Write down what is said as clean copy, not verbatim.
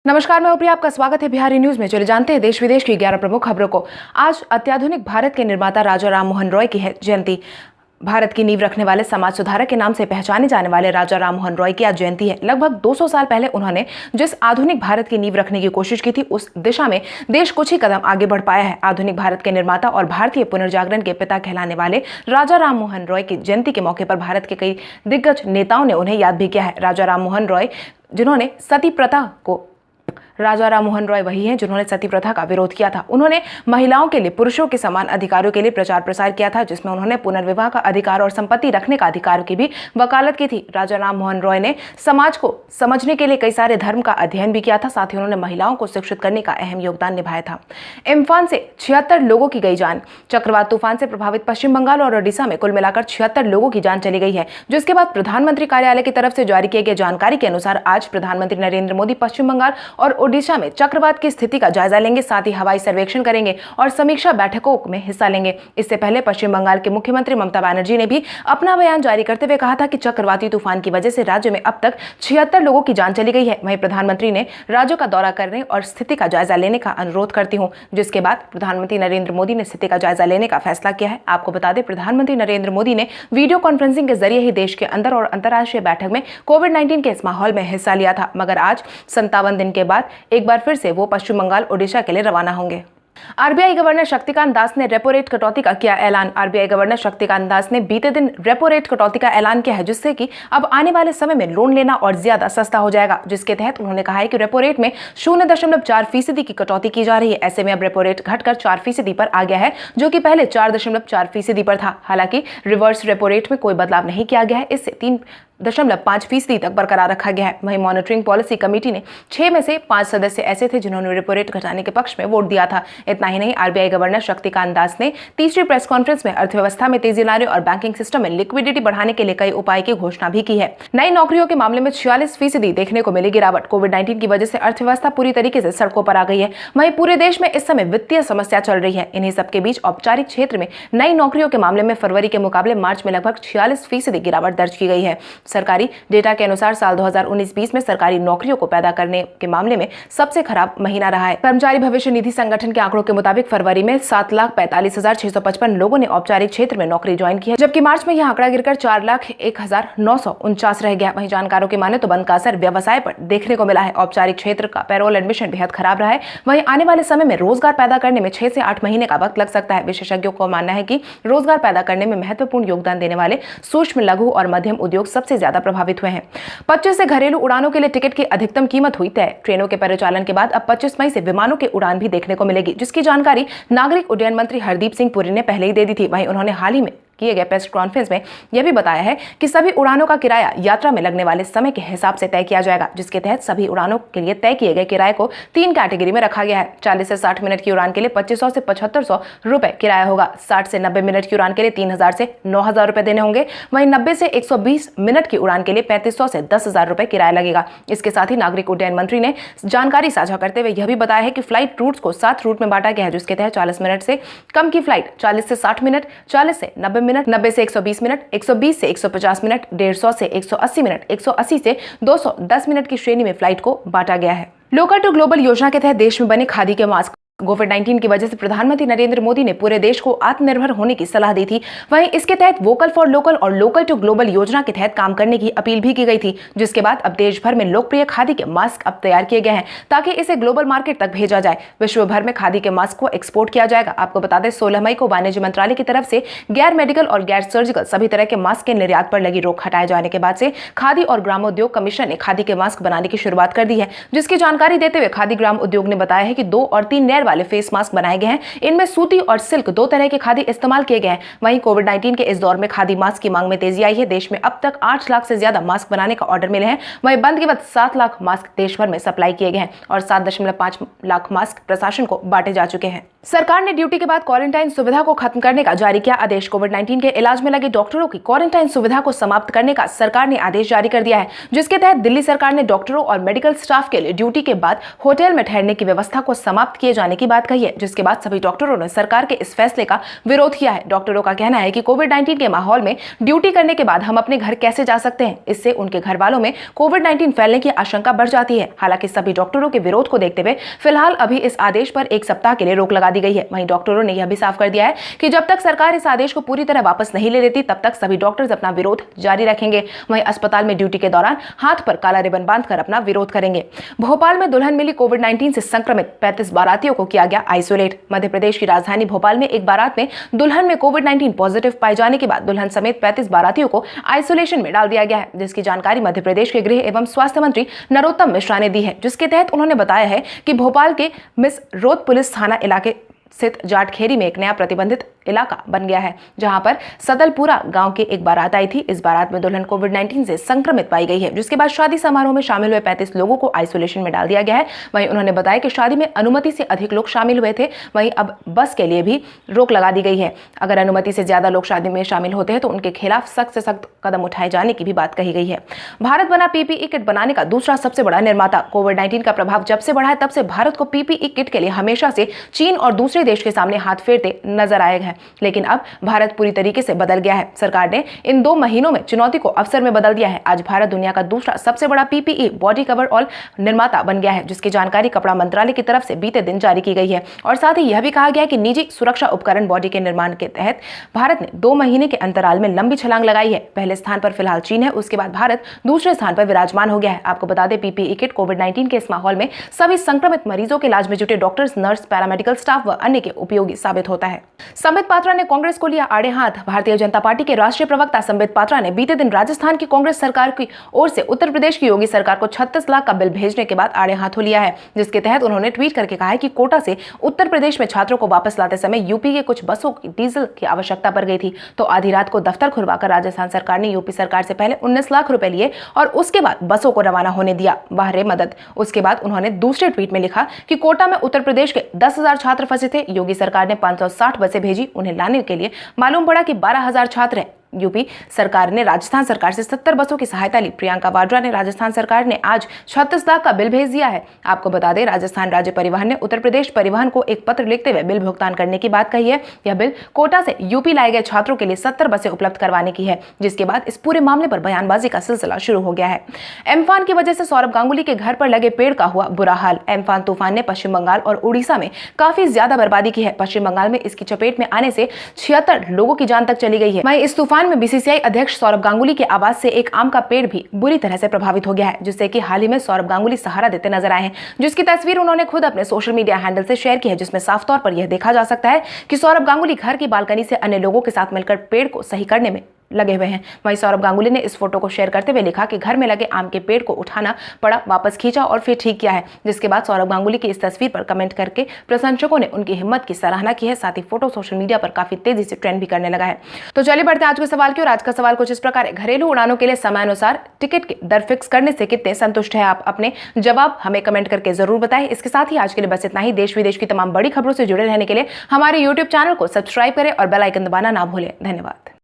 नमस्कार, मैं प्रिया, आपका स्वागत है बिहारी न्यूज में। चलिए जानते हैं देश विदेश की 11 प्रमुख खबरों को। आज अत्याधुनिक भारत के निर्माता राजा राम मोहन रॉय की है जयंती। भारत की नींव रखने वाले समाज सुधारक के नाम से पहचाने जाने वाले राजा राम मोहन रॉय की आज जयंती है। लगभग 200 साल पहले उन्होंने जिस आधुनिक भारत की नींव रखने की कोशिश की थी, उस दिशा में देश कुछ ही कदम आगे बढ़ पाया है। आधुनिक भारत के निर्माता और भारतीय पुनर्जागरण के पिता कहलाने वाले राजा राम मोहन रॉय की जयंती के मौके पर भारत के कई दिग्गज नेताओं ने उन्हें याद भी किया है। राजा राम मोहन रॉय वही हैं जिन्होंने सती प्रथा का विरोध किया था। उन्होंने महिलाओं के लिए पुरुषों के समान अधिकारों के लिए प्रचार प्रसार किया था, जिसमें उन्होंने पुनर्विवाह का अधिकार और संपत्ति रखने का अधिकार की भी वकालत की थी। राजा राम मोहन रॉय ने समाज को समझने के लिए कई सारे धर्म का अध्ययन भी किया था। साथ ही उन्होंने महिलाओं को शिक्षित करने का अहम योगदान निभाया था। इम्फान से 76 लोगों की गई जान। चक्रवात तूफान से प्रभावित पश्चिम बंगाल और ओडिशा में कुल मिलाकर 76 लोगों की जान चली गई है, जिसके बाद प्रधानमंत्री कार्यालय की तरफ से जारी किए गए जानकारी के अनुसार आज प्रधानमंत्री नरेंद्र मोदी पश्चिम बंगाल और ओडिशा में चक्रवात की स्थिति का जायजा लेंगे, साथ ही हवाई सर्वेक्षण करेंगे और समीक्षा बैठकों में हिस्सा लेंगे। इससे पहले पश्चिम बंगाल के मुख्यमंत्री ममता बनर्जी ने भी अपना बयान जारी करते हुए कहा था कि चक्रवाती तूफान की वजह से राज्य में अब तक 76 लोगों की जान चली गई है। वहीं प्रधानमंत्री ने राज्यों का दौरा करने और स्थिति का जायजा लेने का अनुरोध करती हूं, जिसके बाद प्रधानमंत्री नरेंद्र मोदी ने स्थिति का जायजा लेने का फैसला किया है। आपको बता दें, प्रधानमंत्री नरेंद्र मोदी ने वीडियो कॉन्फ्रेंसिंग के जरिए ही देश के अंदर और अंतर्राष्ट्रीय बैठक में कोविड-19 के इस माहौल में हिस्सा लिया था, मगर आज 57 दिन के बाद एक बार फिर से वो पश्चिम बंगाल ओडिशा के लिए रवाना होंगे। आरबीआई गवर्नर शक्तिकांत दास ने रेपो रेट कटौती का किया ऐलान। आरबीआई गवर्नर शक्तिकांत दास ने बीते दिन रेपो रेट कटौती का ऐलान किया है, जिससे कि अब आने वाले समय में लोन लेना और ज्यादा सस्ता हो जाएगा। जिसके तहत उन्होंने कहा है कि रेपो रेट में 0.4% की कटौती की जा रही है। ऐसे में अब रेपो रेट घटकर 4% पर आ गया है, जो कि पहले 4.4% पर था। हालांकि रिवर्स रेपो रेट में कोई बदलाव नहीं किया गया है, इससे 3.5% तक बरकरार रखा गया है। वहीं मॉनिटरिंग पॉलिसी कमेटी ने 6 में से 5 सदस्य ऐसे थे जिन्होंने रेपो रेट घटाने के पक्ष में वोट दिया था। इतना ही नहीं, आरबीआई गवर्नर शक्तिकांत दास ने तीसरी प्रेस कॉन्फ्रेंस में अर्थव्यवस्था में तेजी लाने और बैंकिंग सिस्टम में लिक्विडिटी बढ़ाने के लिए कई उपाय की घोषणा भी की है। नई नौकरियों के मामले में 46% देखने को मिली गिरावट। कोविड-19 की वजह से अर्थव्यवस्था पूरी तरीके से सड़कों पर आ गई है। वहीं पूरे देश में इस समय वित्तीय समस्या चल रही है। इन्हीं सबके बीच औपचारिक क्षेत्र में नई नौकरियों के मामले में फरवरी के मुकाबले मार्च में लगभग 46% गिरावट दर्ज की गई है। सरकारी डेटा के अनुसार साल 2019-20 में सरकारी नौकरियों को पैदा करने के मामले में सबसे खराब महीना रहा है। कर्मचारी भविष्य निधि संगठन के आंकड़ों के मुताबिक फरवरी में 7,45,655 लोगों ने औपचारिक क्षेत्र में नौकरी ज्वाइन की है, जबकि मार्च में यह आंकड़ा गिरकर 4,01,949 रह गया। वहीं जानकारों की माने तो बंद का असर व्यवसाय पर देखने को मिला है। औपचारिक क्षेत्र का पैरोल एडमिशन बेहद खराब रहा है। वहीं आने वाले समय में रोजगार पैदा करने में 6 से 8 महीने का वक्त लग सकता है। विशेषज्ञों को मानना है कि रोजगार पैदा करने में महत्वपूर्ण योगदान देने वाले सूक्ष्म, लघु और मध्यम उद्योग सबसे ज्यादा प्रभावित हुए हैं। 25 से घरेलू उड़ानों के लिए टिकट की अधिकतम कीमत हुई तय। ट्रेनों के परिचालन के बाद अब 25 मई से विमानों के उड़ान भी देखने को मिलेगी, जिसकी जानकारी नागरिक उड्डयन मंत्री हरदीप सिंह पुरी ने पहले ही दे दी थी। वहीं उन्होंने हाल ही में किए गए प्रेस कॉन्फ्रेंस में यह भी बताया है कि सभी उड़ानों का किराया यात्रा में लगने वाले समय के हिसाब से तय किया जाएगा, जिसके तहत सभी उड़ानों के लिए तय किए गए किराए को 3 कैटेगरी में रखा गया है। 40 से 60 मिनट की उड़ान के लिए 2500 से 7500 रुपए किराया होगा। 60 से 90 मिनट की उड़ान के लिए 3000 से 9000 रुपए देने होंगे। वहीं 90 से 120 मिनट की उड़ान के लिए 3500 से 10,000 रुपए किराया लगेगा। इसके साथ ही नागरिक उड्डयन मंत्री ने जानकारी साझा करते हुए यह भी बताया है कि फ्लाइट रूट्स को 7 रूट में बांटा गया है, जिसके तहत 40 मिनट से कम की फ्लाइट 40 से 60 मिनट, 40 से 90 मिनट, 90 से 120 मिनट, 120 से 150 मिनट, 150 से 180 मिनट, 180 से 210 मिनट की श्रेणी में फ्लाइट को बांटा गया है। लोकल टू ग्लोबल योजना के तहत देश में बने खादी के मास्क। कोविड-19 की वजह से प्रधानमंत्री नरेंद्र मोदी ने पूरे देश को आत्मनिर्भर होने की सलाह दी थी। वहीं इसके तहत वोकल फॉर लोकल और लोकल टू ग्लोबल योजना के तहत काम करने की अपील भी की गई थी, जिसके बाद अब देश भर में लोकप्रिय खादी के मास्क अब तैयार किए गए हैं, ताकि इसे ग्लोबल मार्केट तक भेजा जाए। विश्व भर में खादी के मास्क को एक्सपोर्ट किया जाएगा। आपको बता दें, 16 मई को वाणिज्य मंत्रालय की तरफ से गैर मेडिकल और गैर सर्जिकल सभी तरह के मास्क के निर्यात पर लगी रोक हटाए जाने के बाद से खादी और ग्रामोद्योग कमीशन ने खादी के मास्क बनाने की शुरुआत कर दी है, जिसकी जानकारी देते हुए खादी ग्राम उद्योग ने बताया है कि 2 और 3 लेयर वाले फेस मास्क बनाए गए हैं। इनमें सूती और सिल्क 2 तरह के खादी इस्तेमाल किए गए हैं। वहीं कोविड-19 के इस दौर में खादी मास्क की मांग में तेजी आई है। देश में अब तक 8 लाख से ज्यादा मास्क बनाने का ऑर्डर मिले हैं। वहीं बंद के बाद 7 लाख मास्क देश भर में सप्लाई किए गए हैं और 7.5 लाख मास्क प्रशासन को बांटे जा चुके हैं। सरकार ने ड्यूटी के बाद क्वारंटाइन सुविधा को खत्म करने का जारी किया आदेश। कोविड-19 के इलाज में लगे डॉक्टरों की क्वारंटाइन सुविधा को समाप्त करने का सरकार ने आदेश जारी कर दिया है, जिसके तहत दिल्ली सरकार ने डॉक्टरों और मेडिकल स्टाफ के लिए ड्यूटी के बाद होटल में ठहरने की व्यवस्था को समाप्त किए जाने करवाने की बात कही है, जिसके बाद सभी डॉक्टरों ने सरकार के इस फैसले का विरोध किया है। डॉक्टरों का कहना है कि कोविड-19 के माहौल में ड्यूटी करने के बाद हम अपने घर कैसे जा सकते हैं, इससे उनके घर वालों में कोविड-19 फैलने की आशंका बढ़ जाती है। हालांकि सभी डॉक्टरों के विरोध को देखते हुए फिलहाल अभी इस आदेश पर 1 सप्ताह के लिए रोक लगा दी गई है। वहीं डॉक्टरों ने यह भी साफ कर दिया है कि जब तक सरकार इस आदेश को पूरी तरह वापस नहीं ले लेती तब तक सभी डॉक्टर्स अपना विरोध जारी रखेंगे। वहीं अस्पताल में ड्यूटी के दौरान हाथ पर काला रिबन बांधकर अपना विरोध करेंगे। भोपाल में दुल्हन मिली कोविड-19 से संक्रमित 35 बारातियों को किया गया आइसोलेट। मध्य प्रदेश की राजधानी भोपाल में एक बारात में दुल्हन में कोविड-19 पॉजिटिव पाए जाने के बाद दुल्हन समेत 35 बारातियों को आइसोलेशन में डाल दिया गया है, जिसकी जानकारी मध्य प्रदेश के गृह एवं स्वास्थ्य मंत्री नरोत्तम मिश्रा ने दी है। जिसके तहत उन्होंने बताया है कि भोपाल के मिस रोड पुलिस थाना इलाके स्थित जाटखेरी में एक नया प्रतिबंधित इलाका बन गया है, जहां पर सदलपुरा गांव की एक बारात आई थी। इस बारात में दुल्हन कोविड-19 से संक्रमित पाई गई है, जिसके बाद शादी समारोह में शामिल हुए 35 लोगों को आइसोलेशन में डाल दिया गया है। वहीं उन्होंने बताया कि शादी में अनुमति से अधिक लोग शामिल हुए थे। वहीं अब बस के लिए भी रोक लगा दी गई है। अगर अनुमति से ज्यादा लोग शादी में शामिल होते हैं तो उनके खिलाफ सख्त से सख्त कदम उठाए जाने की भी बात कही गई है। भारत बना पीपीई किट बनाने का दूसरा सबसे बड़ा निर्माता। कोविड-19 का प्रभाव जब से बढ़ा है तब से भारत को पीपीई किट के लिए हमेशा से चीन और दूसरे देश के सामने हाथ फेरते नजर आए हैं, लेकिन अब भारत पूरी तरीके से बदल गया है। सरकार ने इन 2 महीनों में चुनौती को अवसर में बदल दिया है। आज भारत दुनिया का दूसरा सबसे बड़ा पीपीई बॉडी कवर ऑल निर्माता बन गया है, जिसकी जानकारी कपड़ा मंत्रालय की तरफ से बीते दिन जारी की गई है। और साथ ही यह भी कहा गया है कि निजी सुरक्षा उपकरण बॉडी के निर्माण के तहत भारत ने 2 महीने के अंतराल में लंबी छलांग लगाई है। पहले स्थान पर फिलहाल चीन है, उसके बाद भारत दूसरे स्थान पर विराजमान हो गया है। आपको बता दें, पीपीई किट कोविड-19 के इस माहौल में सभी संक्रमित मरीजों के इलाज में जुटे डॉक्टर्स, नर्स, पैरामेडिकल स्टाफ व अन्य के उपयोगी साबित होता है। संबित पात्रा ने कांग्रेस को लिया आड़े हाथ। भारतीय जनता पार्टी के राष्ट्रीय प्रवक्ता संबित पात्रा ने बीते दिन राजस्थान की कांग्रेस सरकार की ओर से उत्तर प्रदेश की योगी सरकार को 36 लाख का बिल भेजने के बाद आड़े हाथों लिया है, जिसके तहत उन्होंने ट्वीट करके कहा है कि कोटा से उत्तर प्रदेश में छात्रों को वापस लाते समय यूपी के कुछ बसों की डीजल की आवश्यकता पड़ गई थी, तो आधी रात को दफ्तर खुलवाकर राजस्थान सरकार ने यूपी सरकार से पहले 19 लाख रुपए लिए और उसके बाद बसों को रवाना होने दिया। बाहरे मदद। उसके बाद उन्होंने दूसरे ट्वीट में लिखा कि कोटा में उत्तर प्रदेश के 10,000 छात्र फंसे थे। योगी सरकार ने 560 बसें भेजी। उन्हें लाने के लिए मालूम पड़ा कि 12,000 छात्र हैं। यूपी सरकार ने राजस्थान सरकार से 70 बसों की सहायता ली। प्रियंका वाड्रा ने राजस्थान सरकार ने आज 36 लाख का बिल भेज दिया है। आपको बता दें, राजस्थान राज्य परिवहन ने उत्तर प्रदेश परिवहन को एक पत्र लिखते हुए बिल भुगतान करने की बात कही है। यह बिल कोटा से यूपी लाए गए छात्रों के लिए 70 बसें उपलब्ध करवाने की है, जिसके बाद इस पूरे मामले पर बयानबाजी का सिलसिला शुरू हो गया है। एम्फान की वजह से सौरभ गांगुली के घर पर लगे पेड़ का हुआ बुरा हाल। एम्फान तूफान ने पश्चिम बंगाल और उड़ीसा में काफी ज्यादा बर्बादी की है। पश्चिम बंगाल में इसकी चपेट में आने से 76 लोगों की जान तक चली गई है। वहीं इस तूफान में बीसीसीआई अध्यक्ष सौरभ गांगुली के आवाज से एक आम का पेड़ भी बुरी तरह से प्रभावित हो गया है, जिससे कि हाल ही में सौरभ गांगुली सहारा देते नजर आए हैं, जिसकी तस्वीर उन्होंने खुद अपने सोशल मीडिया हैंडल से शेयर की है, जिसमें साफ तौर पर यह देखा जा सकता है कि सौरभ गांगुली घर की बालकनी से अन्य लोगों के साथ मिलकर पेड़ को सही करने में लगे हुए हैं। वहीं सौरभ गांगुली ने इस फोटो को शेयर करते हुए लिखा कि घर में लगे आम के पेड़ को उठाना पड़ा, वापस खींचा और फिर ठीक किया है। जिसके बाद सौरभ गांगुली की इस तस्वीर पर कमेंट करके प्रशंसकों ने उनकी हिम्मत की सराहना की है। साथ ही फोटो सोशल मीडिया पर काफी तेजी से ट्रेंड भी करने लगा है। तो चलिए बढ़ते हैं आज के सवाल की ओर। आज का सवाल कुछ इस प्रकार है, घरेलू उड़ानों के लिए समयानुसार टिकट की दर फिक्स करने से कितने संतुष्ट है आप? अपने जवाब हमें कमेंट करके जरूर बताएं। इसके साथ ही आज के लिए बस इतना ही। देश विदेश की तमाम बड़ी खबरों से जुड़े रहने के लिए हमारे यूट्यूब चैनल को सब्सक्राइब करें और बेल आइकन दबाना ना भूलें। धन्यवाद।